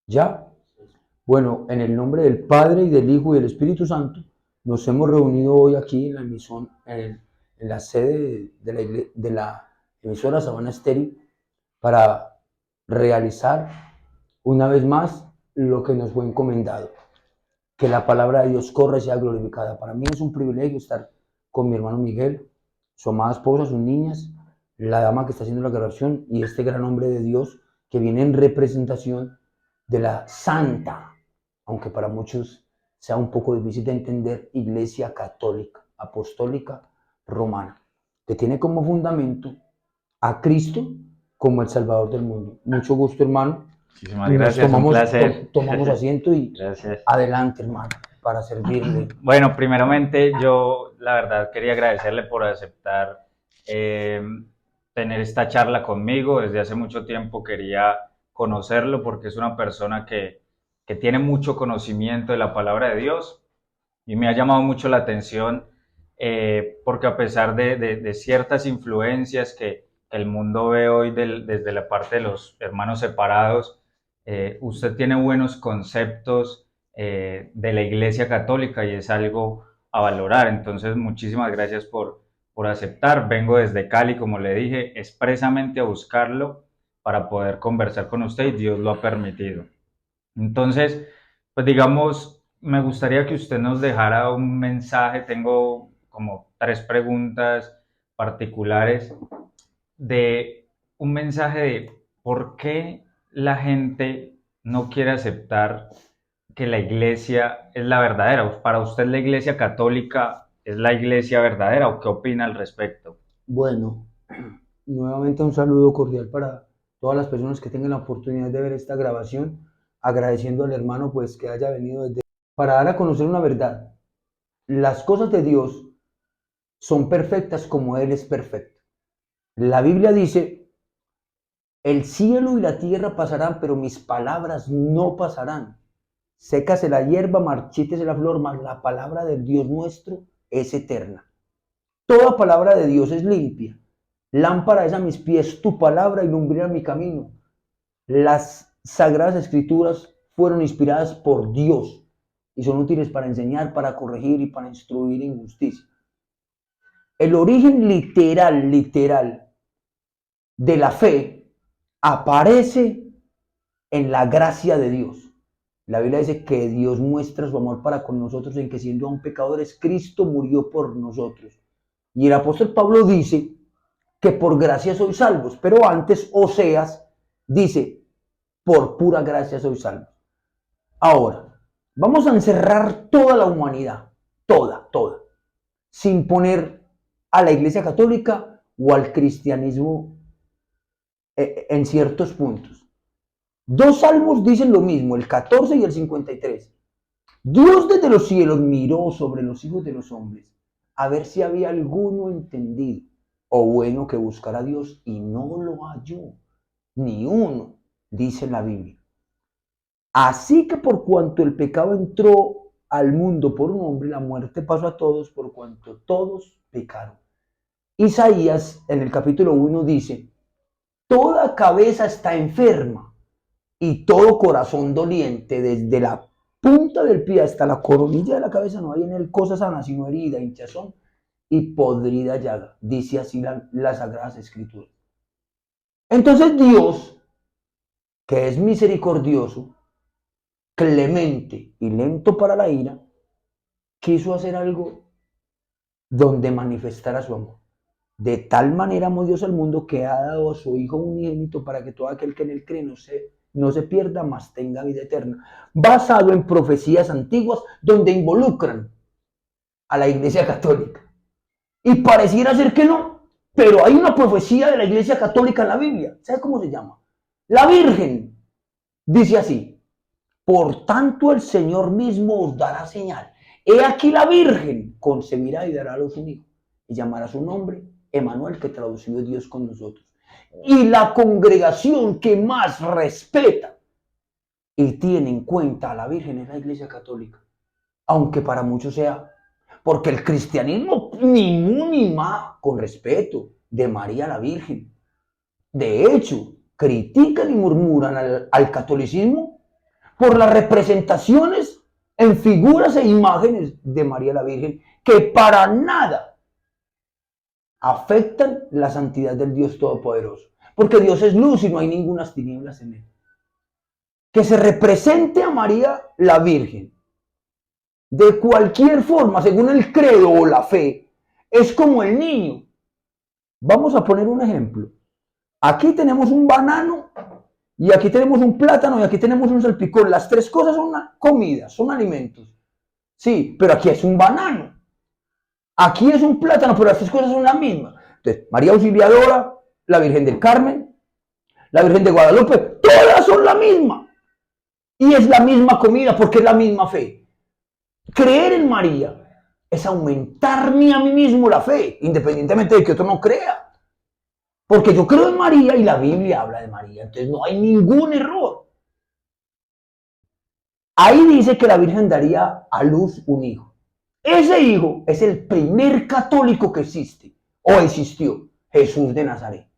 ¿Ya? Bueno, en el nombre del Padre y del Hijo y del Espíritu Santo, nos hemos reunido hoy aquí en la emisón, en la sede de la emisora Sabana Estéreo para realizar una vez más lo que nos fue encomendado. Que la palabra de Dios corra y sea glorificada. Para mí es un privilegio estar con mi hermano Miguel, su amada esposa, sus niñas, la dama que está haciendo la grabación y este gran hombre de Dios que viene en representación de la santa, aunque para muchos sea un poco difícil de entender, Iglesia Católica, Apostólica, Romana, que tiene como fundamento a Cristo como el Salvador del mundo. Mucho gusto, hermano. Muchísimas Nos gracias, un placer. tomamos asiento y Gracias. adelante, hermano, para servirle. Bueno, primeramente yo la verdad quería agradecerle por aceptar eh, tener esta charla conmigo. Desde hace mucho tiempo quería conocerlo porque es una persona que tiene mucho conocimiento de la palabra de Dios y me ha llamado mucho la atención porque a pesar de ciertas influencias que el mundo ve hoy desde la parte de los hermanos separados, usted tiene buenos conceptos de la Iglesia Católica y es algo a valorar. Entonces, muchísimas gracias por aceptar. Vengo desde Cali, como le dije, expresamente a buscarlo para poder conversar con usted y Dios lo ha permitido. Entonces, pues digamos, me gustaría que usted nos dejara un mensaje. Tengo como tres preguntas particulares de un mensaje de por qué la gente no quiere aceptar que la iglesia es la verdadera. Para usted la iglesia católica es la iglesia verdadera o qué opina al respecto. Bueno, nuevamente un saludo cordial para todas las personas que tengan la oportunidad de ver esta grabación, agradeciendo al hermano pues que haya venido desde para dar a conocer una verdad. Las cosas de Dios son perfectas como Él es perfecto. La Biblia dice, el cielo y la tierra pasarán, pero mis palabras no pasarán. Sécase la hierba, marchítese la flor, mas la palabra del Dios nuestro es eterna. Toda palabra de Dios es limpia. Lámpara es a mis pies tu palabra y lumbrera mi camino. Las sagradas escrituras fueron inspiradas por Dios y son útiles para enseñar, para corregir y para instruir en justicia. El origen literal de la fe aparece en la gracia de Dios. La Biblia dice que Dios muestra su amor para con nosotros en que siendo aún pecadores, Cristo murió por nosotros. Y el apóstol Pablo dice que por gracia sois salvos, pero antes Oseas dice, por pura gracia sois salvos. Ahora, vamos a encerrar toda la humanidad, toda, sin poner a la Iglesia Católica o al cristianismo en ciertos puntos. Dos salmos dicen lo mismo, el 14 y el 53. Dios desde los cielos miró sobre los hijos de los hombres a ver si había alguno entendido o bueno que buscara a Dios y no lo halló, ni uno, dice la Biblia. Así que por cuanto el pecado entró al mundo por un hombre, la muerte pasó a todos por cuanto todos pecaron. Isaías en el capítulo 1 dice, toda cabeza está enferma y todo corazón doliente, desde la punta del pie hasta la coronilla de la cabeza no hay en él cosa sana, sino herida, hinchazón y podrida llaga. Dice así las Sagradas Escrituras. Entonces Dios, que es misericordioso, clemente y lento para la ira, quiso hacer algo donde manifestara su amor. De tal manera amó Dios al mundo que ha dado a su Hijo unigénito para que todo aquel que en él cree no se pierda, mas tenga vida eterna. Basado en profecías antiguas donde involucran a la Iglesia Católica. Y pareciera ser que no, pero hay una profecía de la Iglesia Católica en la Biblia. ¿Sabe cómo se llama? La Virgen dice así, por tanto el Señor mismo os dará señal. He aquí la Virgen concebirá y dará a luz un hijo y llamará su nombre Emanuel, que traducido es Dios con nosotros. Y la congregación que más respeta y tiene en cuenta a la Virgen es la Iglesia Católica, aunque para muchos sea, porque el cristianismo ni mu ni ma con respeto de María la Virgen. De hecho, critican y murmuran al catolicismo por las representaciones en figuras e imágenes de María la Virgen, que para nada afectan la santidad del Dios Todopoderoso. Porque Dios es luz y no hay ninguna tinieblas en él. Que se represente a María la Virgen de cualquier forma, según el credo o la fe, es como el niño. Vamos a poner un ejemplo. Aquí tenemos un banano y aquí tenemos un plátano y aquí tenemos un salpicón. Las tres cosas son comidas, son alimentos. Sí, pero aquí es un banano. Aquí es un plátano, pero las tres cosas son las mismas. Entonces, María Auxiliadora, la Virgen del Carmen, la Virgen de Guadalupe, todas son la misma. Y es la misma comida porque es la misma fe. Creer en María es aumentarme a mí mismo la fe, independientemente de que otro no crea. Porque yo creo en María y la Biblia habla de María, entonces no hay ningún error. Ahí dice que la Virgen daría a luz un hijo. Ese hijo es el primer católico que existe o existió, Jesús de Nazaret.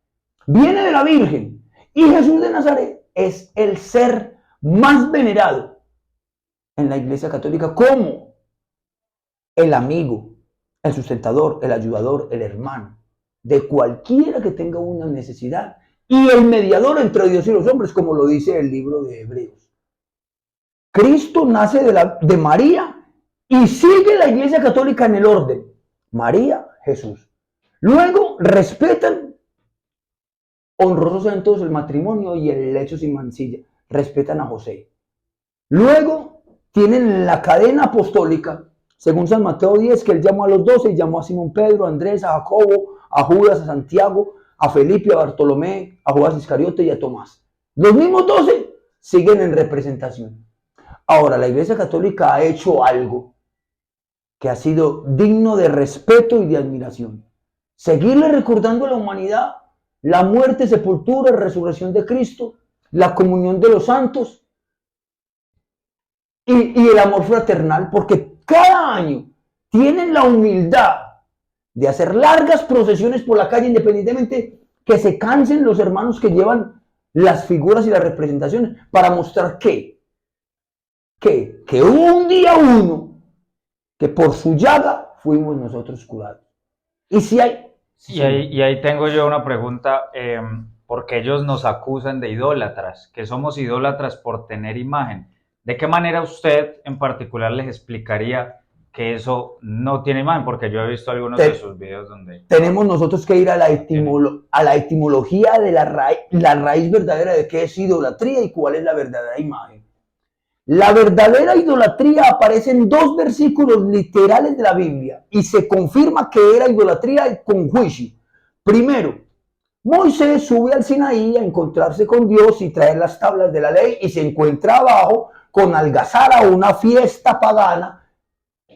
Viene de la Virgen y Jesús de Nazaret es el ser más venerado en la Iglesia Católica como el amigo, el sustentador, el ayudador, el hermano de cualquiera que tenga una necesidad y el mediador entre Dios y los hombres, como lo dice el libro de Hebreos. Cristo nace de María y sigue la Iglesia Católica en el orden. María, Jesús. Luego respetan, honrosos sean todos el matrimonio y el lecho sin mancilla. Respetan a José. Luego tienen la cadena apostólica, según San Mateo 10, que él llamó a los 12 y llamó a Simón Pedro, a Andrés, a Jacobo, a Judas, a Santiago, a Felipe, a Bartolomé, a Judas Iscariote y a Tomás. Los mismos 12 siguen en representación. Ahora, la Iglesia Católica ha hecho algo que ha sido digno de respeto y de admiración. Seguirle recordando a la humanidad la muerte, sepultura, resurrección de Cristo, la comunión de los santos y el amor fraternal, porque cada año tienen la humildad de hacer largas procesiones por la calle, independientemente que se cansen los hermanos que llevan las figuras y las representaciones, para mostrar que hubo un día uno que por su llaga fuimos nosotros curados. Y si hay... Y ahí tengo yo una pregunta, porque ellos nos acusan de idólatras, que somos idólatras por tener imagen. ¿De qué manera usted en particular les explicaría que eso no tiene imagen? Porque yo he visto algunos de sus videos donde... Tenemos nosotros que ir a la etimología de la raíz verdadera de qué es idolatría y cuál es la verdadera imagen. La verdadera idolatría aparece en 2 versículos literales de la Biblia y se confirma que era idolatría con juicio. Primero, Moisés sube al Sinaí a encontrarse con Dios y traer las tablas de la ley y se encuentra abajo con algazara, una fiesta pagana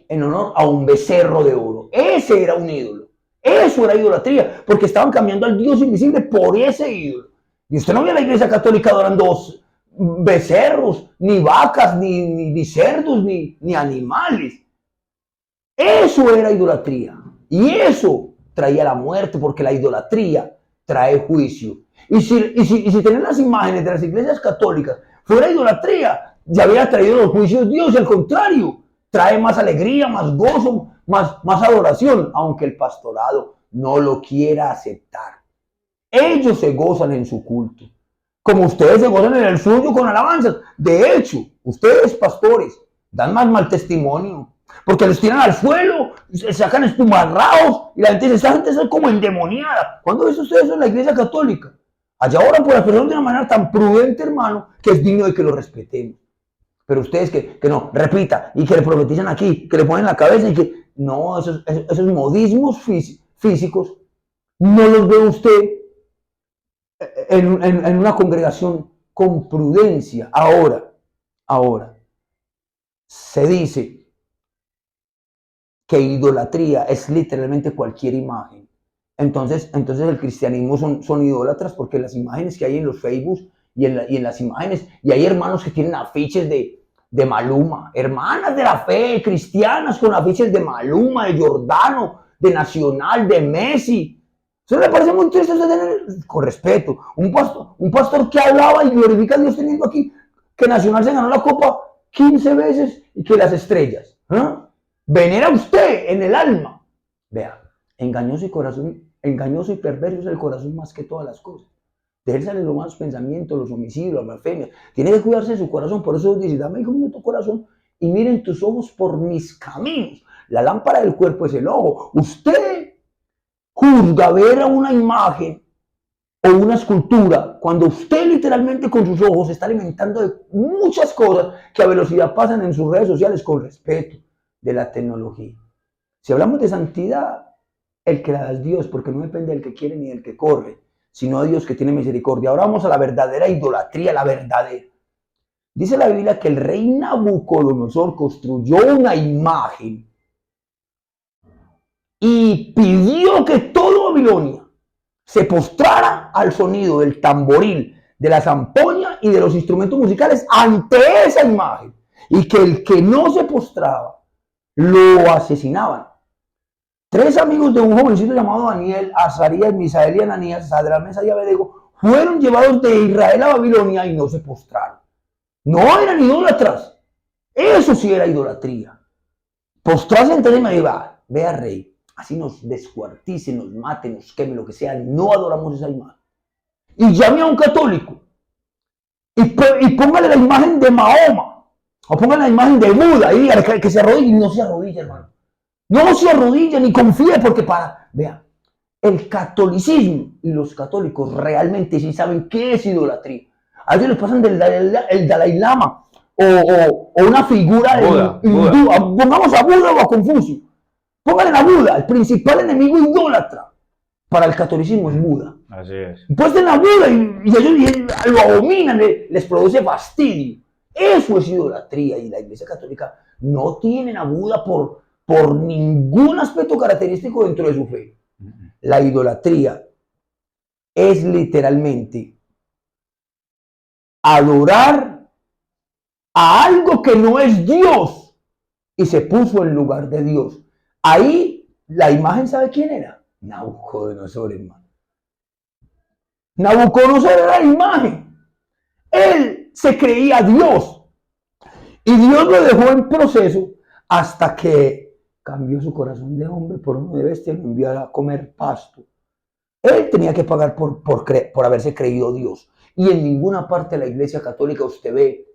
en honor a un becerro de oro. Ese era un ídolo. Eso era idolatría, porque estaban cambiando al Dios invisible por ese ídolo. Y usted no ve a la Iglesia Católica adorando becerros, ni vacas, ni cerdos, ni animales. Eso era idolatría. Y eso traía la muerte, porque la idolatría trae juicio. Y si tener las imágenes de las iglesias católicas fuera idolatría, ya había traído los juicios Dios, y al contrario, trae más alegría, más gozo, más adoración, aunque el pastorado no lo quiera aceptar. Ellos se gozan en su culto, como ustedes se gozan en el suyo con alabanzas. De hecho, ustedes, pastores, dan más mal testimonio, porque los tiran al suelo, se sacan espumarrados, y la gente dice, esta gente es como endemoniada. ¿Cuándo ven ustedes en la Iglesia Católica? Allá oran por las personas de una manera tan prudente, hermano, que es digno de que lo respetemos. Pero ustedes que no, repita, y que le profetizan aquí, que le ponen la cabeza y que... No, esos modismos físicos no los ve usted en una congregación con prudencia. Ahora, se dice que idolatría es literalmente cualquier imagen. Entonces el cristianismo son idólatras, porque las imágenes que hay en los Facebook y en las imágenes, y hay hermanos que tienen afiches de Maluma, hermanas de la fe cristianas con afiches de Maluma, de Giordano, de Nacional, de Messi. ¿Eso le parece muy triste? Con respeto, un pastor que hablaba y glorifica a Dios teniendo aquí que Nacional se ganó la Copa 15 veces y que las estrellas. Venera usted en el alma. Vea, engañoso y perverso es el corazón más que todas las cosas. De él salen los malos pensamientos, los homicidios, las blasfemias. Tiene que cuidarse de su corazón. Por eso dice, dame, hijo mío, tu corazón y miren tus ojos por mis caminos. La lámpara del cuerpo es el ojo. Usted juzga ver a una imagen o una escultura cuando usted literalmente con sus ojos se está alimentando de muchas cosas que a velocidad pasan en sus redes sociales con respeto de la tecnología. Si hablamos de santidad, el que la da es Dios, porque no depende del que quiere ni del que corre, sino de Dios que tiene misericordia. Ahora vamos a la verdadera idolatría, la verdadera. Dice la Biblia que el rey Nabucodonosor construyó una imagen y pidió que todo Babilonia se postrara al sonido del tamboril, de la zampoña y de los instrumentos musicales ante esa imagen. Y que el que no se postraba, lo asesinaban. 3 amigos de un jovencito llamado Daniel, Azarías, Misael y Ananías, Sadrach, Mesach y Abednego, fueron llevados de Israel a Babilonia y no se postraron. No eran idólatras. Eso sí era idolatría. Postrarse ante él y me diga, vea rey, así nos descuarticen, nos maten, nos quemen, lo que sea, no adoramos esa imagen. Y llame a un católico y póngale la imagen de Mahoma o póngale la imagen de Buda y dígale que se arrodille. No se arrodilla, hermano. No se arrodilla ni confíe porque vea, el catolicismo y los católicos realmente sí saben qué es idolatría. A ellos les pasan del Dalai Lama o una figura Buda, hindú. Pongamos a Buda o a Confucio. Pónganle a Buda, el principal enemigo idólatra para el catolicismo es Buda. Así es. Puesten a Buda y ellos lo abominan, les produce fastidio. Eso es idolatría y la Iglesia Católica no tiene a Buda por ningún aspecto característico dentro de su fe. La idolatría es literalmente adorar a algo que no es Dios y se puso en lugar de Dios. Ahí la imagen, ¿sabe quién era? Nabucodonosor, hermano. Nabucodonosor era la imagen. Él se creía Dios y Dios lo dejó en proceso hasta que cambió su corazón de hombre por uno de bestia y lo envió a comer pasto. Él tenía que pagar por haberse creído Dios. Y en ninguna parte de la Iglesia Católica usted ve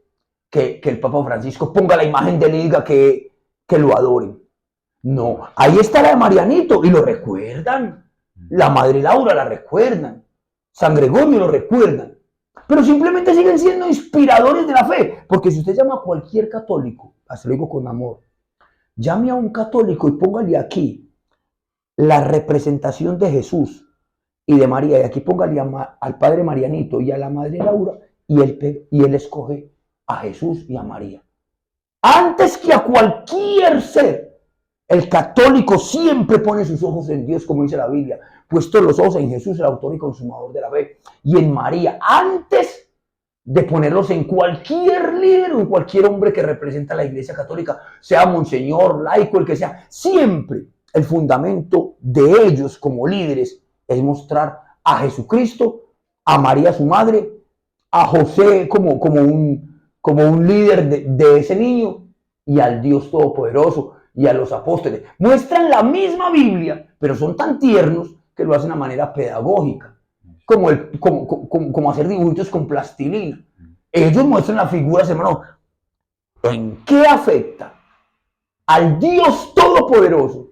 que el Papa Francisco ponga la imagen de él y diga que lo adoren. No, ahí está la de Marianito y lo recuerdan. La Madre Laura la recuerdan. San Gregorio lo recuerdan. Pero simplemente siguen siendo inspiradores de la fe. Porque si usted llama a cualquier católico, así lo digo con amor, llame a un católico y póngale aquí la representación de Jesús y de María. Y aquí póngale al Padre Marianito y a la Madre Laura y él escoge a Jesús y a María. Antes que a cualquier ser, el católico siempre pone sus ojos en Dios, como dice la Biblia, puestos los ojos en Jesús, el autor y consumador de la fe, y en María, antes de ponerlos en cualquier líder o en cualquier hombre que representa a la Iglesia Católica, sea monseñor, laico, el que sea. Siempre el fundamento de ellos como líderes es mostrar a Jesucristo, a María su madre, a José como un líder de ese niño y al Dios Todopoderoso y a los apóstoles. Muestran la misma Biblia, pero son tan tiernos que lo hacen de manera pedagógica, como hacer dibujitos con plastilina. Ellos muestran las figuras, hermano. ¿En qué afecta al Dios Todopoderoso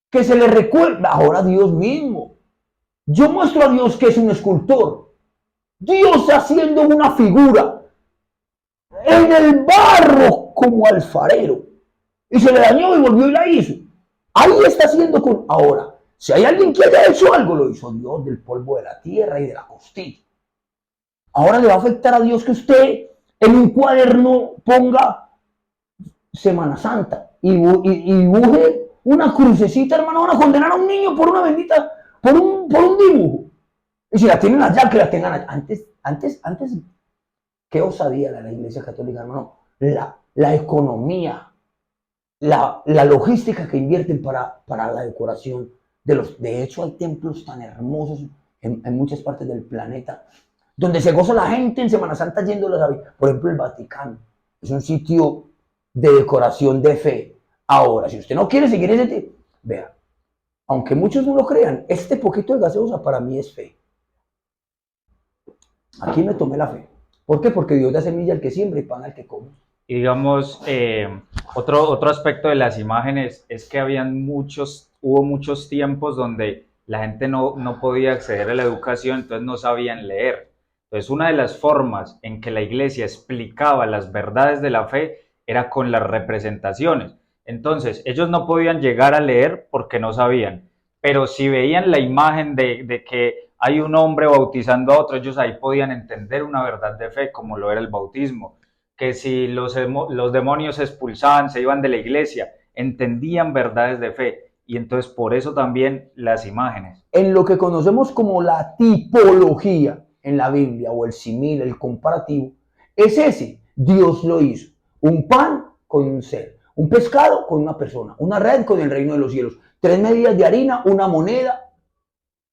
que se le recuerda ahora a Dios mismo? Yo muestro a Dios que es un escultor. Dios haciendo una figura en el barro como alfarero. Y se le dañó y volvió y la hizo. Ahí está haciendo con... Ahora, si hay alguien que haya hecho algo, lo hizo Dios del polvo de la tierra y de la costilla. Ahora le va a afectar a Dios que usted en un cuaderno ponga Semana Santa y dibuje una crucecita, hermano. Van a condenar a un niño por una bendita, por un dibujo. Y si la tienen allá, que la tengan allá. Antes, qué osadía la Iglesia Católica, hermano. La economía, la logística que invierten para la decoración de hecho hay templos tan hermosos en muchas partes del planeta donde se goza la gente en Semana Santa yendo a ver. Por ejemplo, el Vaticano es un sitio de decoración de fe. Ahora, si usted no quiere seguir ese tipo, vea, aunque muchos no lo crean, este poquito de gaseosa para mí es fe. Aquí me tomé la fe. ¿Por qué? Porque Dios da semilla al que siembra y pan al que come. Y digamos, otro aspecto de las imágenes es que hubo muchos tiempos donde la gente no podía acceder a la educación, entonces no sabían leer. Entonces, una de las formas en que la iglesia explicaba las verdades de la fe era con las representaciones. Entonces, ellos no podían llegar a leer porque no sabían, pero si veían la imagen de que hay un hombre bautizando a otro, ellos ahí podían entender una verdad de fe, como lo era el bautismo. Que si los demonios se expulsaban, se iban de la iglesia, entendían verdades de fe. Y entonces por eso también las imágenes. En lo que conocemos como la tipología en la Biblia, o el simil, el comparativo, es ese. Dios lo hizo. Un pan con un ser, un pescado con una persona, una red con el reino de los cielos, 3 medidas de harina, una moneda.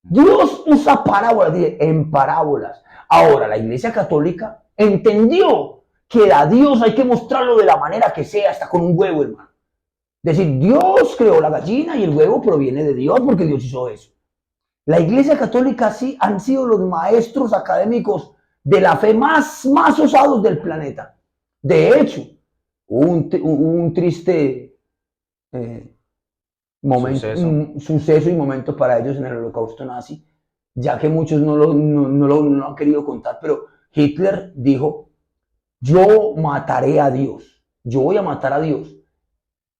Dios usa parábolas, dice, en parábolas. Ahora, la Iglesia Católica entendió que a Dios hay que mostrarlo de la manera que sea, hasta con un huevo, hermano. Es decir, Dios creó la gallina y el huevo proviene de Dios porque Dios hizo eso. La Iglesia Católica sí han sido los maestros académicos de la fe más osados del planeta. De hecho, un triste suceso y momento para ellos en el Holocausto nazi, ya que muchos no lo han querido contar, pero Hitler dijo, yo mataré a Dios, yo voy a matar a Dios.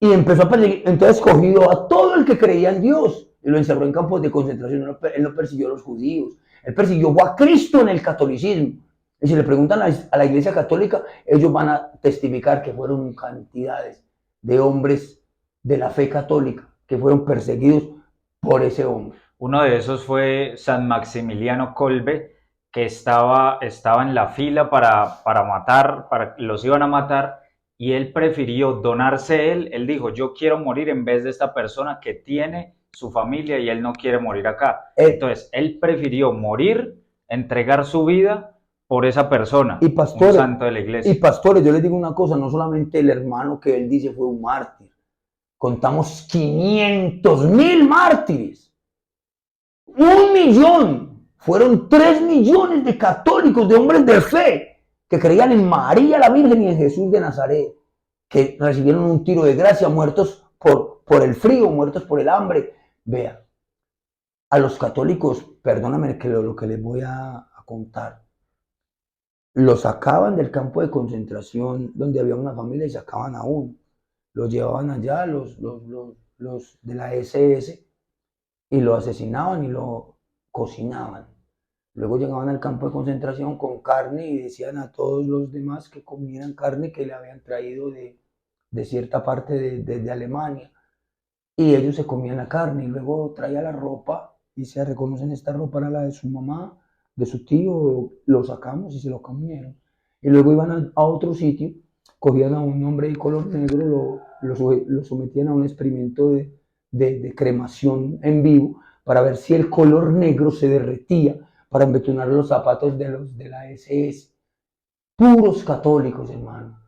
Y empezó a perseguir, entonces cogió a todo el que creía en Dios y lo encerró en campos de concentración. Él no persiguió a los judíos, él persiguió a Cristo en el catolicismo. Y si le preguntan a la Iglesia Católica, ellos van a testificar que fueron cantidades de hombres de la fe católica que fueron perseguidos por ese hombre. Uno de esos fue San Maximiliano Kolbe, que estaba en la fila para matar, los iban a matar, y él prefirió donarse él dijo, yo quiero morir en vez de esta persona que tiene su familia y él no quiere morir acá. Entonces, él prefirió morir, entregar su vida por esa persona, y pastores, un santo de la iglesia. Y pastores, yo les digo una cosa, no solamente el hermano que él dice fue un mártir, contamos 500,000 mártires, 1,000,000, fueron 3 millones de católicos, de hombres de fe, que creían en María la Virgen y en Jesús de Nazaret, que recibieron un tiro de gracia, muertos por el frío, muertos por el hambre. Vea, a los católicos, perdóname que lo que les voy a contar, los sacaban del campo de concentración donde había una familia y sacaban a uno. Los llevaban allá, los de la SS, y lo asesinaban y lo cocinaban. Luego llegaban al campo de concentración con carne y decían a todos los demás que comieran carne que le habían traído de cierta parte de Alemania. Y ellos se comían la carne y luego traía la ropa y se reconocen, esta ropa era la de su mamá, de su tío, lo sacamos y se lo comieron. Y luego iban a otro sitio, cogían a un hombre de color negro, lo sometían a un experimento de cremación en vivo para ver si el color negro se derretía para embetunar los zapatos de los de la SS. Puros católicos, hermano.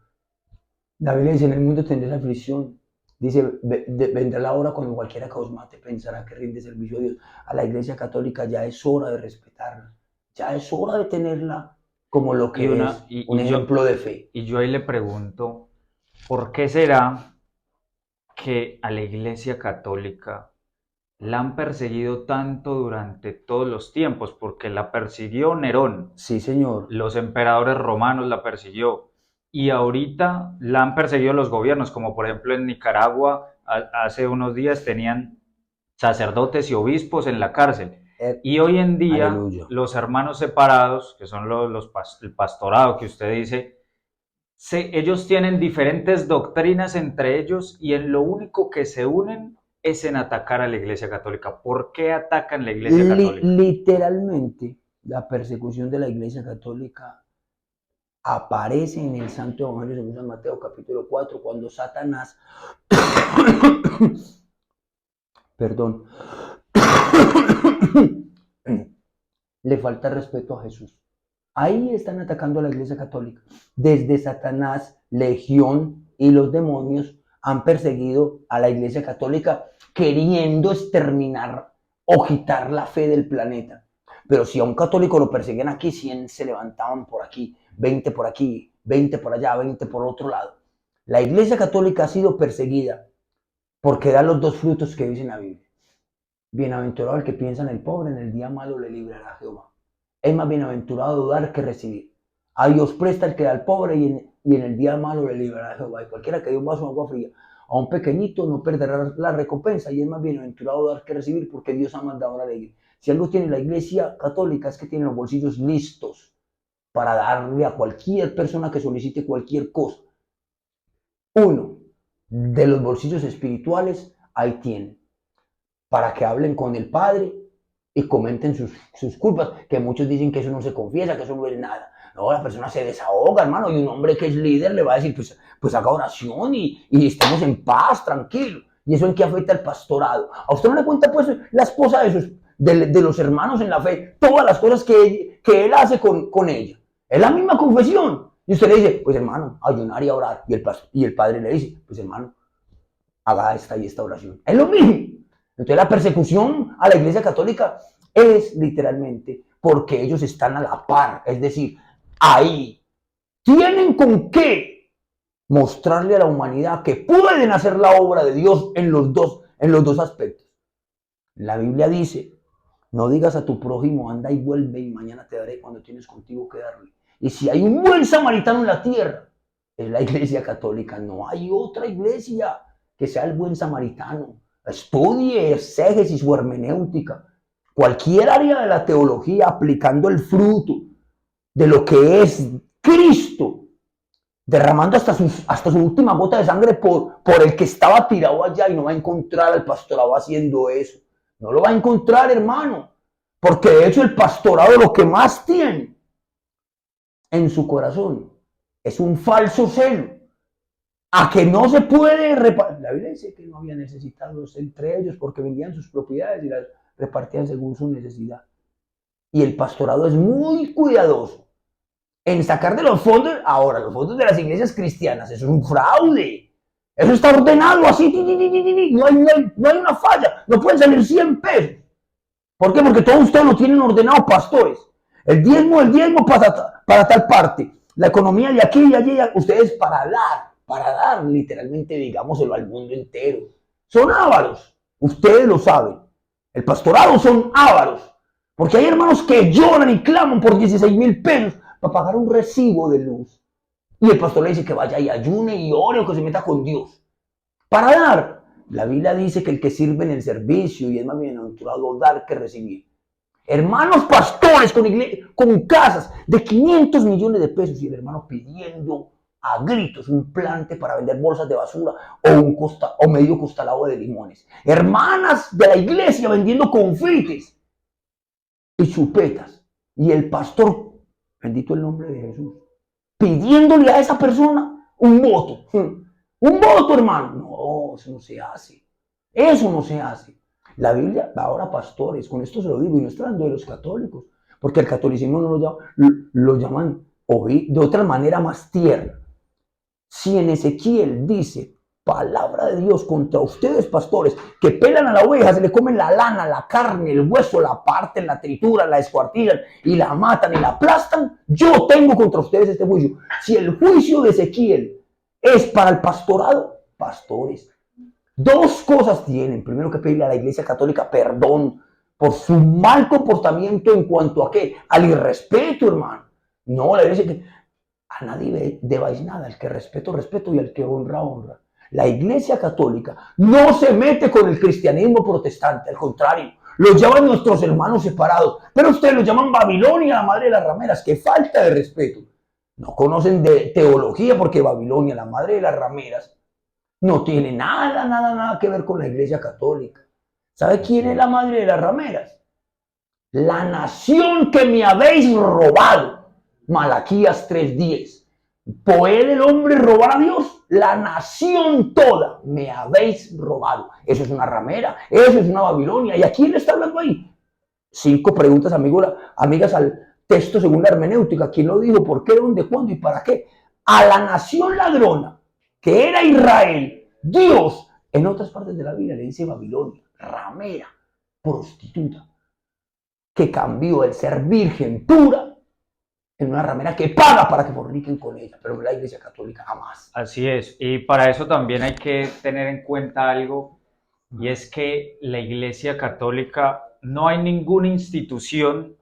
La Biblia dice, en el mundo tendréis aflicción. Dice, vendrá la hora cuando cualquiera que os mate pensará que rinde servicio a Dios. A la Iglesia Católica ya es hora de respetarla. Ya es hora de tenerla como lo que es un ejemplo de fe. Y yo ahí le pregunto, ¿por qué será que a la Iglesia Católica la han perseguido tanto durante todos los tiempos? Porque la persiguió Nerón. Sí, señor. Los emperadores romanos la persiguió. Y ahorita la han perseguido los gobiernos, como por ejemplo en Nicaragua, hace unos días tenían sacerdotes y obispos en la cárcel. Y hoy en día, aleluya, los hermanos separados, que son el pastorado que usted dice, ellos tienen diferentes doctrinas entre ellos y en lo único que se unen es en atacar a la Iglesia Católica. ¿Por qué atacan la Iglesia Católica? Literalmente, la persecución de la Iglesia Católica aparece en el Santo Evangelio según San Mateo, capítulo 4, cuando Satanás, perdón, le falta respeto a Jesús. Ahí están atacando a la Iglesia Católica. Desde Satanás, Legión y los demonios han perseguido a la Iglesia Católica queriendo exterminar o quitar la fe del planeta. Pero si a un católico lo perseguían aquí, 100 se levantaban por aquí, 20 por aquí, 20 por allá, 20 por otro lado. La Iglesia Católica ha sido perseguida porque da los dos frutos que dice en la Biblia. Bienaventurado el que piensa en el pobre, en el día malo le librará Jehová. Es más bienaventurado dar que recibir. A Dios presta el que da al pobre y en el día malo le librará Jehová. Y cualquiera que dé un vaso de agua fría a un pequeñito no perderá la recompensa. Y es más bienaventurado dar que recibir porque Dios ha mandado a la alegría. Si algo tiene la Iglesia Católica es que tiene los bolsillos listos para darle a cualquier persona que solicite cualquier cosa. Uno, de los bolsillos espirituales, ahí tienen. Para que hablen con el Padre y comenten sus culpas, que muchos dicen que eso no se confiesa, que eso no es nada. No, la persona se desahoga, hermano, y un hombre que es líder le va a decir, pues haga oración y estemos en paz, tranquilo. ¿Y eso en qué afecta al pastorado? ¿A usted no le cuenta, pues, la esposa de los hermanos en la fe, todas las cosas que él hace con ella? Es la misma confesión. Y usted le dice, pues hermano, ayunar y orar. Y el padre le dice, pues hermano, haga esta y esta oración. Es lo mismo. Entonces la persecución a la Iglesia Católica es literalmente porque ellos están a la par, es decir, ahí tienen con qué mostrarle a la humanidad que pueden hacer la obra de Dios en los dos aspectos. La Biblia dice, no digas a tu prójimo, anda y vuelve y mañana te daré cuando tienes contigo que darle. Y si hay un buen samaritano en la tierra, es la Iglesia Católica, no hay otra iglesia que sea el buen samaritano. Estudie exégesis o hermenéutica, cualquier área de la teología aplicando el fruto de lo que es Cristo, derramando hasta su última gota de sangre por el que estaba tirado allá, y no va a encontrar al pastorado haciendo eso. No lo va a encontrar, hermano, porque de hecho el pastorado lo que más tiene en su corazón es un falso celo a que no se puede repartir. La Biblia dice que no había necesitados entre ellos porque vendían sus propiedades y las repartían según su necesidad. Y el pastorado es muy cuidadoso en sacar de los fondos, ahora los fondos de las iglesias cristianas, eso es un fraude. Eso está ordenado así, no hay una falla, no pueden salir 100 pesos. ¿Por qué? Porque todos ustedes lo tienen ordenado, pastores. El diezmo para tal parte. La economía de aquí y allí, ustedes para dar, literalmente, digámoselo al mundo entero. Son ávaros, ustedes lo saben. El pastorado son ávaros, porque hay hermanos que lloran y claman por 16,000 pesos para pagar un recibo de luz. Y el pastor le dice que vaya y ayune y ore o que se meta con Dios. Para dar, la Biblia dice que el que sirve en el servicio y es más bienaventurado dar que recibir. Hermanos pastores con casas de 500 millones de pesos y el hermano pidiendo a gritos un plante para vender bolsas de basura o medio costalado de limones. Hermanas de la iglesia vendiendo confites y chupetas. Y el pastor, bendito el nombre de Jesús, pidiéndole a esa persona un voto. Un voto, hermano. No, eso no se hace. Eso no se hace. La Biblia, ahora pastores, con esto se lo digo, y no estoy hablando de los católicos, porque el catolicismo no lo llaman de otra manera más tierna. Si en Ezequiel dice, palabra de Dios contra ustedes, pastores, que pelan a la oveja, se le comen la lana, la carne, el hueso, la parten, la trituran, la descuartizan y la matan y la aplastan, yo tengo contra ustedes este juicio. Si el juicio de Ezequiel es para el pastorado, pastores, dos cosas tienen. Primero, que pedirle a la Iglesia Católica perdón por su mal comportamiento en cuanto a qué, al irrespeto, hermano. No, la Iglesia que a nadie debáis nada, al que respeto, respeto, y al que honra, honra. La Iglesia Católica no se mete con el cristianismo protestante, al contrario, lo llaman nuestros hermanos separados, pero ustedes lo llaman Babilonia, la madre de las rameras. Qué falta de respeto. No conocen de teología, porque Babilonia, la madre de las rameras, no tiene nada que ver con la Iglesia Católica. ¿Sabe quién es la madre de las rameras? La nación que me habéis robado. Malaquías 3:10. ¿Puede el hombre robar a Dios? La nación toda me habéis robado. Eso es una ramera, eso es una Babilonia. ¿Y a quién le está hablando ahí? 5 preguntas, amigas, al texto según la hermenéutica, quién lo dijo, por qué, dónde, cuándo y para qué, a la nación ladrona, que era Israel, Dios, en otras partes de la Biblia le dice Babilonia, ramera, prostituta, que cambió el ser virgen pura en una ramera que paga para que forniquen con ella, pero en la Iglesia Católica jamás. Así es, y para eso también hay que tener en cuenta algo, y es que la Iglesia Católica, no hay ninguna institución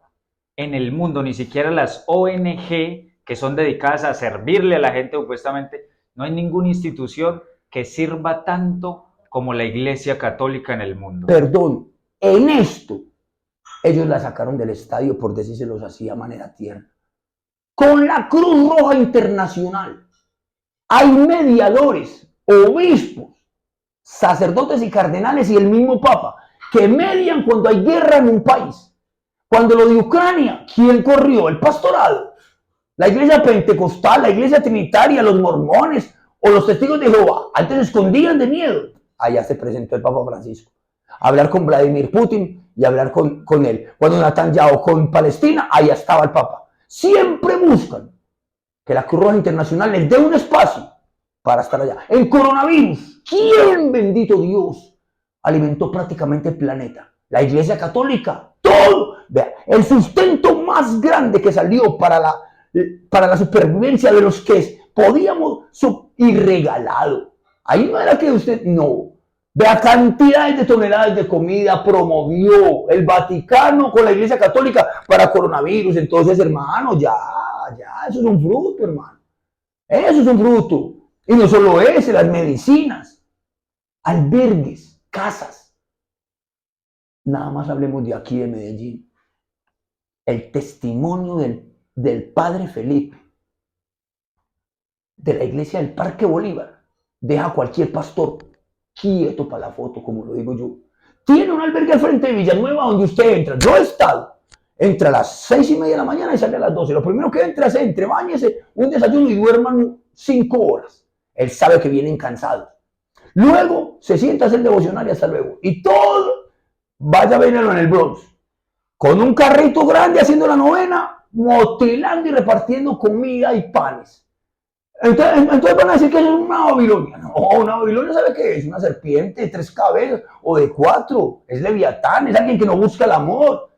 en el mundo, ni siquiera las ONG que son dedicadas a servirle a la gente supuestamente, no hay ninguna institución que sirva tanto como la Iglesia Católica en el mundo. Perdón, en esto ellos la sacaron del estadio por decírselos así a manera tierna. Con la Cruz Roja Internacional hay mediadores, obispos, sacerdotes y cardenales y el mismo Papa que median cuando hay guerra en un país. Cuando lo de Ucrania, ¿quién corrió? El pastorado. La iglesia pentecostal, la iglesia trinitaria, los mormones o los testigos de Jehová. Antes se escondían de miedo. Allá se presentó el Papa Francisco. A hablar con Vladimir Putin y hablar con él. Cuando Netanyahu con Palestina, allá estaba el Papa. Siempre buscan que la Cruz Roja Internacional les dé un espacio para estar allá. En coronavirus, ¿quién, bendito Dios, alimentó prácticamente el planeta? La Iglesia Católica, todo. Vea, el sustento más grande que salió para la supervivencia de los que podíamos, y regalado. Ahí no era que usted, no. Vea, cantidades de toneladas de comida promovió el Vaticano con la Iglesia Católica para coronavirus. Entonces, hermano, ya, eso es un fruto, hermano. Eso es un fruto. Y no solo ese, las medicinas, albergues, casas. Nada más hablemos de aquí, de Medellín. El testimonio del padre Felipe, de la iglesia del Parque Bolívar, deja a cualquier pastor quieto para la foto, como lo digo yo. Tiene un albergue al frente de Villanueva donde usted entra. Yo he estado. Entra a las 6:30 de la mañana y sale a las 12. Lo primero que entra es entre, báñese, un desayuno y duerman 5 horas. Él sabe que vienen cansados. Luego se sienta a hacer devocional y hasta luego. Y todo, vaya a verlo en el Bronx. Con un carrito grande haciendo la novena, motilando y repartiendo comida y panes. Entonces van a decir que eso es una Babilonia. No, una Babilonia, ¿sabe qué es? Una serpiente de 3 cabezas o de 4. Es Leviatán, es alguien que no busca el amor.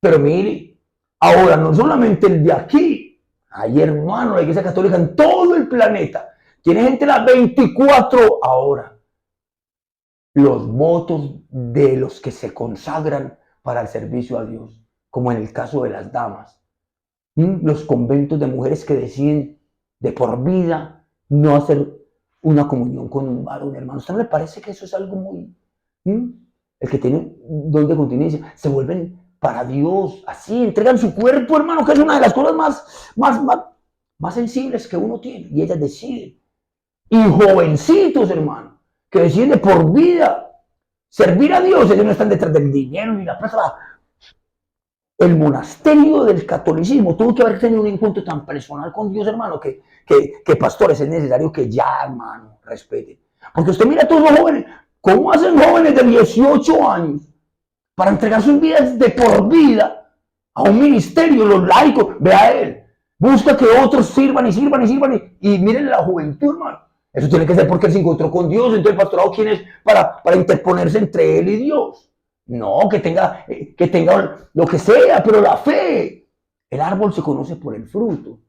Pero mire, ahora no solamente el de aquí, hay hermanos, la Iglesia Católica en todo el planeta. Tiene gente las 24 horas. Los votos de los que se consagran para el servicio a Dios, como en el caso de las damas. Los conventos de mujeres que deciden de por vida no hacer una comunión con un varón, hermano. ¿A usted no le parece que eso es algo muy... El que tiene don de continencia, se vuelven para Dios, así, entregan su cuerpo, hermano, que es una de las cosas más sensibles que uno tiene, y ellas deciden. Y jovencitos, hermano, que deciden de por vida servir a Dios. Ellos no están detrás del dinero ni la plata. El monasterio del catolicismo tuvo que haber tenido un encuentro tan personal con Dios, hermano, que pastores, es necesario que ya, hermano, respeten. Porque usted mira a todos los jóvenes, ¿cómo hacen jóvenes de 18 años para entregar sus vidas de por vida a un ministerio, los laicos? Vea él, busca que otros sirvan y miren la juventud, hermano. Eso tiene que ser porque él se encontró con Dios. Entonces el pastorado, ¿quién es para interponerse entre él y Dios? No, que tenga lo que sea, pero la fe. El árbol se conoce por el fruto.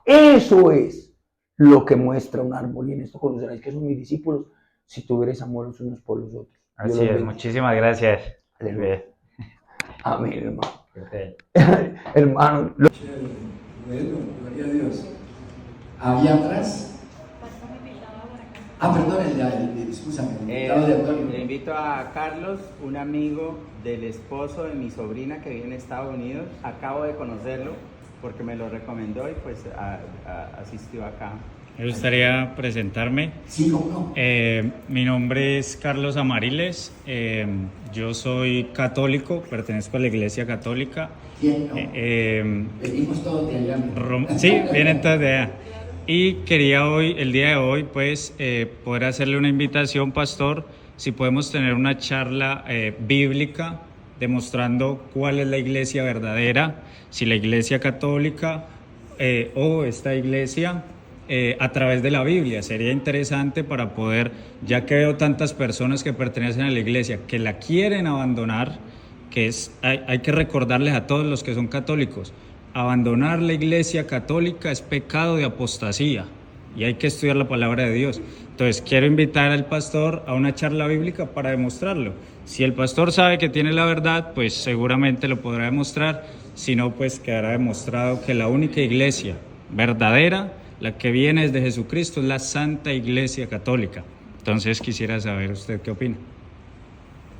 Eso es lo que muestra un árbol. Y en esto conoceréis que son mis discípulos si tuvierais amor los unos por los otros. Así es, muchísimas gracias. Aleluya. Amén, hermano. Okay. Hermano. Bueno, gloria a Dios. Había atrás. Perdón, discúlpame, le invito a Carlos, un amigo del esposo de mi sobrina que vive en Estados Unidos. Acabo de conocerlo porque me lo recomendó y pues asistió acá. Me gustaría presentarme. Sí, ¿cómo no? Mi nombre es Carlos Amariles. Yo soy católico, pertenezco a la Iglesia Católica. ¿Quién no? Venimos todos de allá. Sí, vienen todos de allá. Y quería el día de hoy, pues, poder hacerle una invitación, pastor, si podemos tener una charla bíblica demostrando cuál es la iglesia verdadera, si la iglesia católica o esta iglesia a través de la Biblia. Sería interesante para poder, ya que veo tantas personas que pertenecen a la iglesia que la quieren abandonar, hay que recordarles a todos los que son católicos, abandonar la iglesia católica es pecado de apostasía y hay que estudiar la palabra de Dios. Entonces quiero invitar al pastor a una charla bíblica para demostrarlo. Si el pastor sabe que tiene la verdad, pues seguramente lo podrá demostrar. Si no, pues quedará demostrado que la única iglesia verdadera, la que viene desde Jesucristo, es la Santa Iglesia Católica. Entonces quisiera saber usted qué opina.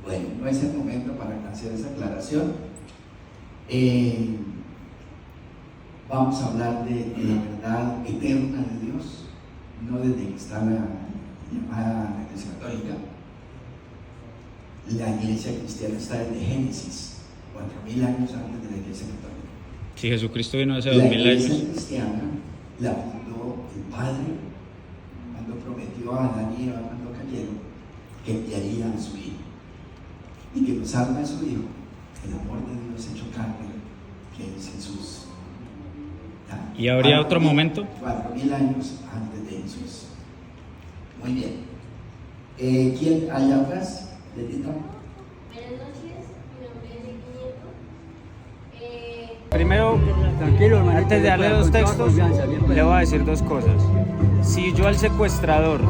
Bueno, no es el momento para hacer esa aclaración. Vamos a hablar de la verdad eterna de Dios, no desde que está la llamada Iglesia Católica. La Iglesia cristiana está desde Génesis, 4000 años antes de la Iglesia Católica. Si Jesucristo vino hace La 2000 Iglesia años. cristiana la fundó el Padre cuando prometió a Adán y Eva cuando cayeron que enviaría a su Hijo y que nos salva a su Hijo, el amor de Dios hecho carne, que es Jesús. ¿Ya? ¿Y habría otro momento? 4000 años antes de Jesús. Muy bien. ¿Quién allá atrás? ¿Letita? Buenas noches, mi nombre es Equinieto. Primero, Tranquilo, hermanito, antes de darle con dos toda textos, confianza, bien, pues. le voy a decir dos cosas. Si yo al secuestrador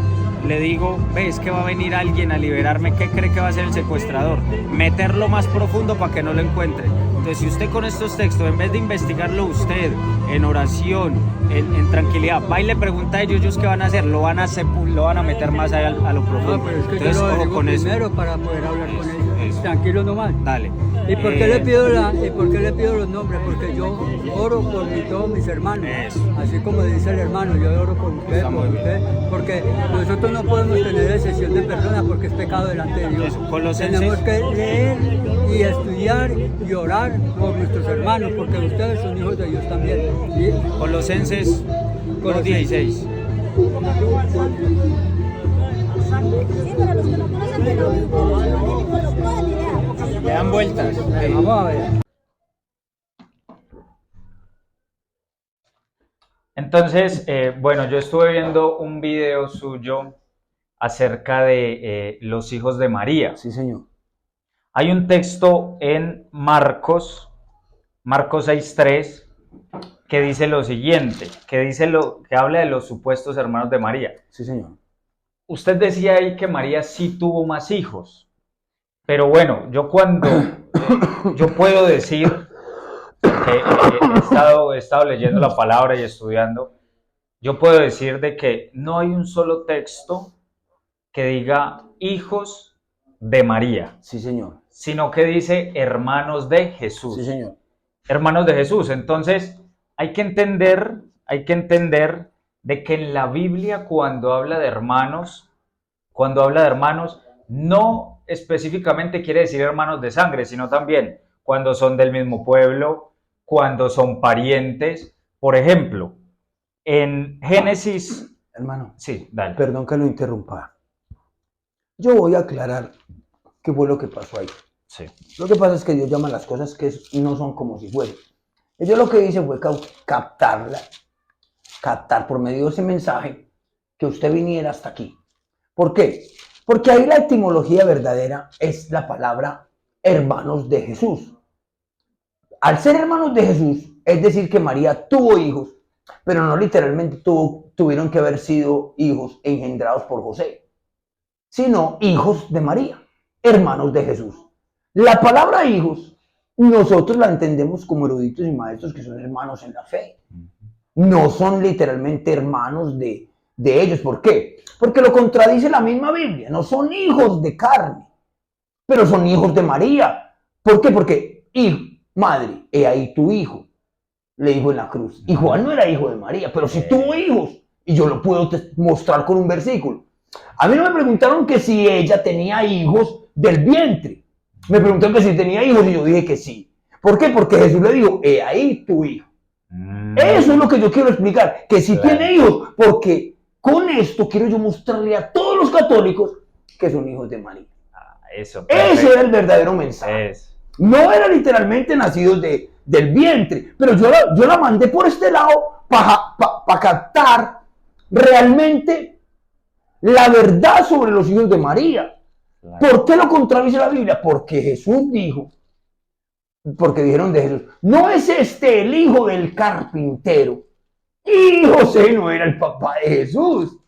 le digo, ves que va a venir alguien a liberarme, ¿qué cree que va a hacer el secuestrador? Meterlo más profundo para que no lo encuentre. Entonces, si usted con estos textos, en vez de investigarlo usted, en oración, en tranquilidad, va y le pregunta a ellos qué van a hacer, lo van a meter más allá a lo profundo. No, pero es que Entonces, yo lo ojo averiguo con eso. primero para poder hablar con ellos. Eso. Tranquilo nomás. Dale. ¿Y por qué le pido los nombres? Porque yo oro por todos mis hermanos. Eso. Así como dice el hermano, yo oro por usted, Está muy por usted. Porque nosotros no podemos tener excepción de personas porque es pecado delante de Dios. Eso, Colosenses. Tenemos que leer y estudiar y orar por nuestros hermanos, porque ustedes son hijos de Dios también. Colosenses 2:16. Sí, para los que no conocen de la evangélico lo pueden leer. Le dan vueltas. Vamos a ver. Entonces, bueno, yo estuve viendo un video suyo acerca de los hijos de María. Sí, señor. Hay un texto en Marcos 6:3, que dice lo siguiente, que habla de los supuestos hermanos de María. Sí, señor. Usted decía ahí que María sí tuvo más hijos, pero bueno, yo puedo decir que he estado leyendo la palabra y estudiando, yo puedo decir de que no hay un solo texto que diga hijos de María, Sí, señor. sino que dice hermanos de Jesús. Sí, señor. Hermanos de Jesús. Entonces, hay que entender de que en la Biblia cuando habla de hermanos, no específicamente quiere decir hermanos de sangre, sino también cuando son del mismo pueblo, cuando son parientes. Por ejemplo, en Génesis... Hermano, Sí, dale. perdón que lo interrumpa. Yo voy a aclarar qué fue lo que pasó ahí. Sí. Lo que pasa es que Dios llama las cosas que no son como si fueran. Ellos lo que hice fue captar por medio de ese mensaje que usted viniera hasta aquí. ¿Por qué? Porque ahí la etimología verdadera es la palabra hermanos de Jesús. Al ser hermanos de Jesús, es decir que María tuvo hijos, pero no literalmente tuvieron que haber sido hijos engendrados por José, sino hijos de María, hermanos de Jesús. La palabra hijos, nosotros la entendemos como eruditos y maestros que son hermanos en la fe. No son literalmente hermanos de ellos. ¿Por qué? Porque lo contradice la misma Biblia. No son hijos de carne, pero son hijos de María. ¿Por qué? Porque, hijo, madre, he ahí tu hijo, le dijo en la cruz. Y Juan no era hijo de María, pero sí tuvo hijos. Y yo lo puedo mostrar con un versículo. A mí no me preguntaron que si ella tenía hijos del vientre. Me preguntaron que si tenía hijos y yo dije que sí. ¿Por qué? Porque Jesús le dijo, he ahí tu hijo. Eso es lo que yo quiero explicar, que si tiene hijos, porque con esto quiero yo mostrarle a todos los católicos que son hijos de María. Eso. Ese era el verdadero mensaje. No era literalmente nacidos del vientre, pero yo la mandé por este lado para captar realmente la verdad sobre los hijos de María. Claro. ¿Por qué lo contradice la Biblia? Porque Jesús dijo, porque dijeron de Jesús, ¿no es este el hijo del carpintero? Y José no era el papá de Jesús.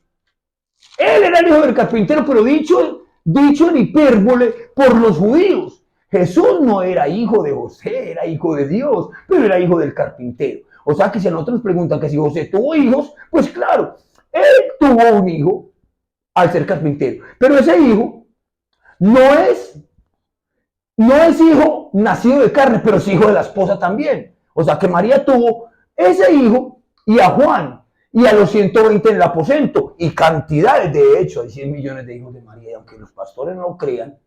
Él era el hijo del carpintero, pero dicho en hipérbole por los judíos. Jesús no era hijo de José, era hijo de Dios, pero era hijo del carpintero. O sea que si a nosotros nos preguntan que si José tuvo hijos, pues claro, él tuvo un hijo al ser carpintero. Pero ese hijo no es hijo nacido de carne, pero es hijo de la esposa también. O sea que María tuvo ese hijo y a Juan y a los 120 en el aposento y cantidades. De hecho, hay 100 millones de hijos de María y aunque los pastores no lo crean,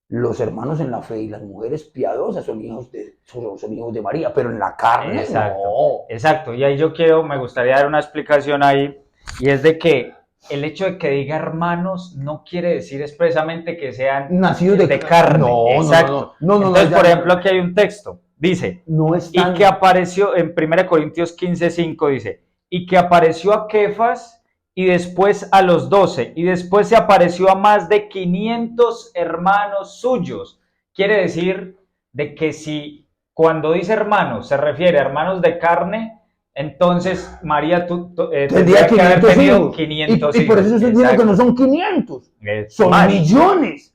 los hermanos en la fe y las mujeres piadosas son hijos de María, pero en la carne Exacto, no. exacto. Y ahí me gustaría dar una explicación ahí, y es de que el hecho de que diga hermanos no quiere decir expresamente que sean Nacidos de carne. No, Exacto. no. Entonces, por ejemplo, aquí hay un texto, dice, No es tan... y que apareció en 1 Corintios 15:5, dice, y que apareció a Kefas y después a los 12, y después se apareció a más de 500 hermanos suyos. Quiere decir de que si cuando dice hermanos se refiere a hermanos de carne, entonces María tendría que haber tenido hijos. 500 y por eso se dice que no son 500, son más. millones.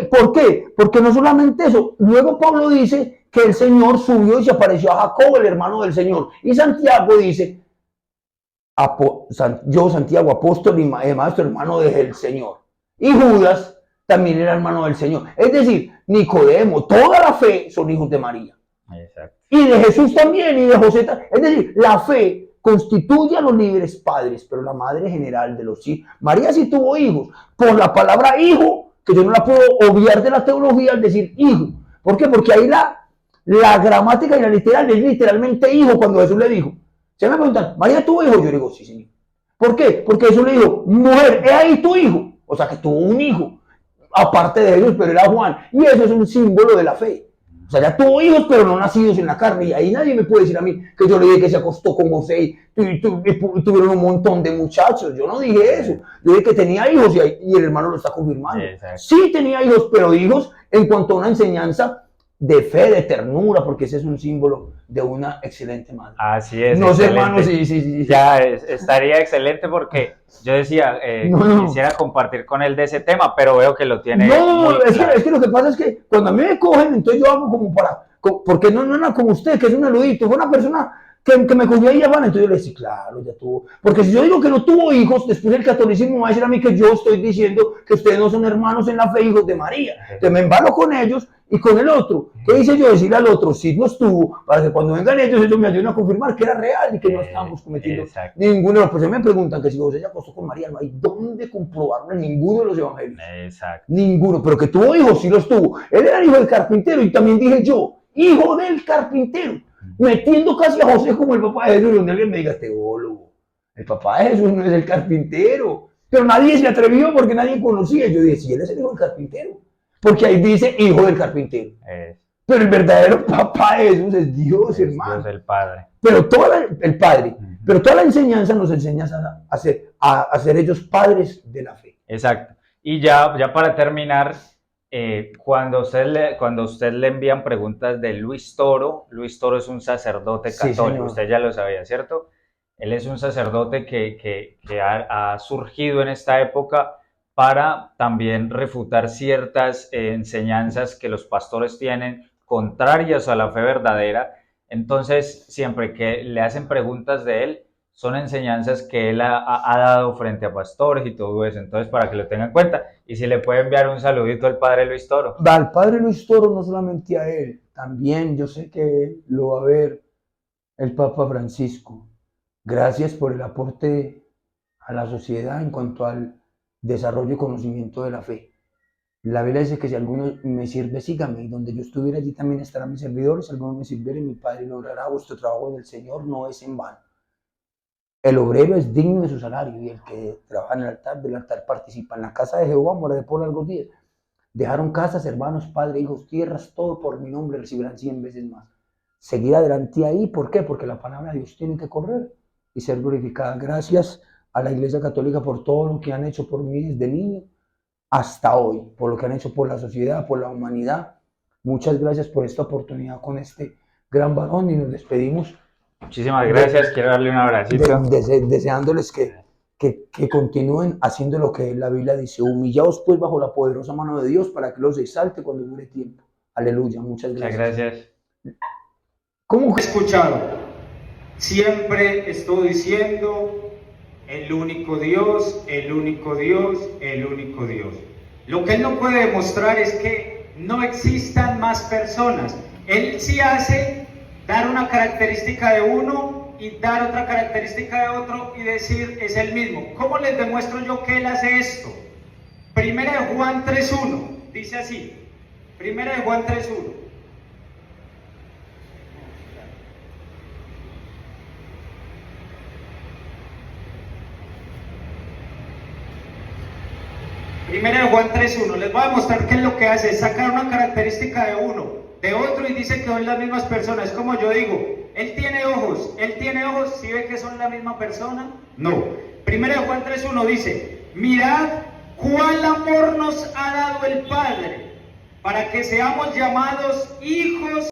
¿Por qué? Porque no solamente eso. Luego Pablo dice que el Señor subió y se apareció a Jacobo, el hermano del Señor. Y Santiago dice, yo, Santiago, apóstol y maestro, hermano del Señor. Y Judas también era hermano del Señor. Es decir, Nicodemo, toda la fe son hijos de María. Exacto. Y de Jesús también, y de José también. Es decir, la fe constituye a los libres padres, pero la madre general de los hijos. María sí tuvo hijos. Por la palabra hijo, que yo no la puedo obviar de la teología al decir hijo. ¿Por qué? Porque ahí la gramática y la literal es literalmente hijo cuando Jesús le dijo. Se me preguntan, ¿María tuvo hijo? Yo digo, sí, señor. ¿Por qué? Porque Jesús le dijo, mujer, he ahí tu hijo. O sea que tuvo un hijo, aparte de Jesús, pero era Juan. Y eso es un símbolo de la fe. O sea, ya tuvo hijos, pero no nacidos en la carne. Y ahí nadie me puede decir a mí que yo le dije que se acostó con José y tuvieron un montón de muchachos. Yo no dije eso. Yo dije que tenía hijos y el hermano lo está confirmando. Exacto. Sí tenía hijos, pero hijos en cuanto a una enseñanza de fe, de ternura, porque ese es un símbolo de una excelente madre. Así es. No sé, hermano, sí. Ya estaría excelente porque yo decía, quisiera compartir con él de ese tema, pero veo que lo tiene. No, es que lo que pasa es que cuando a mí me cogen, entonces yo hago como porque no era como usted, que es un erudito, fue una persona que me cogió ahí afán, entonces yo le decía, claro, ya tuvo. Porque si yo digo que no tuvo hijos, después el catolicismo va a decir a mí que yo estoy diciendo que ustedes no son hermanos en la fe, hijos de María. Entonces me embalo con ellos y con el otro. ¿Qué hice yo? Decirle al otro, sí los tuvo, para que cuando vengan ellos me ayuden a confirmar que era real y que no estábamos cometiendo ninguno de los. Pues me preguntan que si José se acostó con María, no hay dónde comprobarlo en ninguno de los evangelios. Exacto. Ninguno, pero que tuvo hijos, sí los tuvo. Él era hijo del carpintero y también dije yo, hijo del carpintero, metiendo casi a José como el papá de Jesús, donde alguien me diga, este teólogo, el papá de Jesús no es el carpintero, pero nadie se atrevió porque nadie conocía. Yo dije, sí, él es el hijo del carpintero, porque ahí dice hijo del carpintero. Pero el verdadero papá de Jesús es Dios, hermano. Dios el Padre. Pero el Padre. Pero toda la enseñanza nos enseña a ser ellos padres de la fe. Exacto. Y ya para terminar, cuando usted le envían preguntas de Luis Toro es un sacerdote católico, usted ya lo sabía, ¿cierto? Él es un sacerdote que ha surgido en esta época para también refutar ciertas enseñanzas que los pastores tienen contrarias a la fe verdadera. Entonces, siempre que le hacen preguntas de él, son enseñanzas que él ha dado frente a pastores y todo eso. Entonces, para que lo tengan en cuenta. Y si le puede enviar un saludito al padre Luis Toro. Al padre Luis Toro, no solamente a él, también yo sé que lo va a ver el Papa Francisco. Gracias por el aporte a la sociedad en cuanto al desarrollo y conocimiento de la fe. La Biblia dice que si alguno me sirve, sígame, y donde yo estuviera allí también estarán mis servidores. Si alguno me sirviere, mi Padre lo honrará. Vuestro trabajo en el Señor no es en vano. El obrero es digno de su salario, y el que trabaja en el altar, del altar participa. En la casa de Jehová moraré por largos días. Dejaron casas, hermanos, padre, hijos, tierras, todo por mi nombre recibirán 100 veces más. Seguir adelante ahí, ¿por qué? Porque la palabra de Dios tiene que correr y ser glorificada. Gracias a la Iglesia Católica por todo lo que han hecho por mí desde niño hasta hoy, por lo que han hecho por la sociedad, por la humanidad. Muchas gracias por esta oportunidad con este gran varón y nos despedimos. Muchísimas gracias, quiero darle un abracito. Deseándoles que continúen haciendo lo que la Biblia dice. Humillaos pues bajo la poderosa mano de Dios para que los exalte cuando dure tiempo. Aleluya, muchas gracias. Muchas gracias. ¿Cómo He escuchado, siempre estoy diciendo el único Dios, el único Dios, el único Dios. Lo que él no puede demostrar es que no existan más personas. Él sí hace dar una característica de uno y dar otra característica de otro y decir es el mismo. ¿Cómo les demuestro yo que él hace esto? Primera de Juan 3.1 dice así. Primera de Juan 3.1. Primera de Juan 3.1, les voy a demostrar qué es lo que hace, es sacar una característica de uno, de otro y dice que son las mismas personas. Como yo digo, él tiene ojos, ¿sí ve que son la misma persona? No. Primera de Juan 3.1 dice, mirad cuál amor nos ha dado el Padre, para que seamos llamados hijos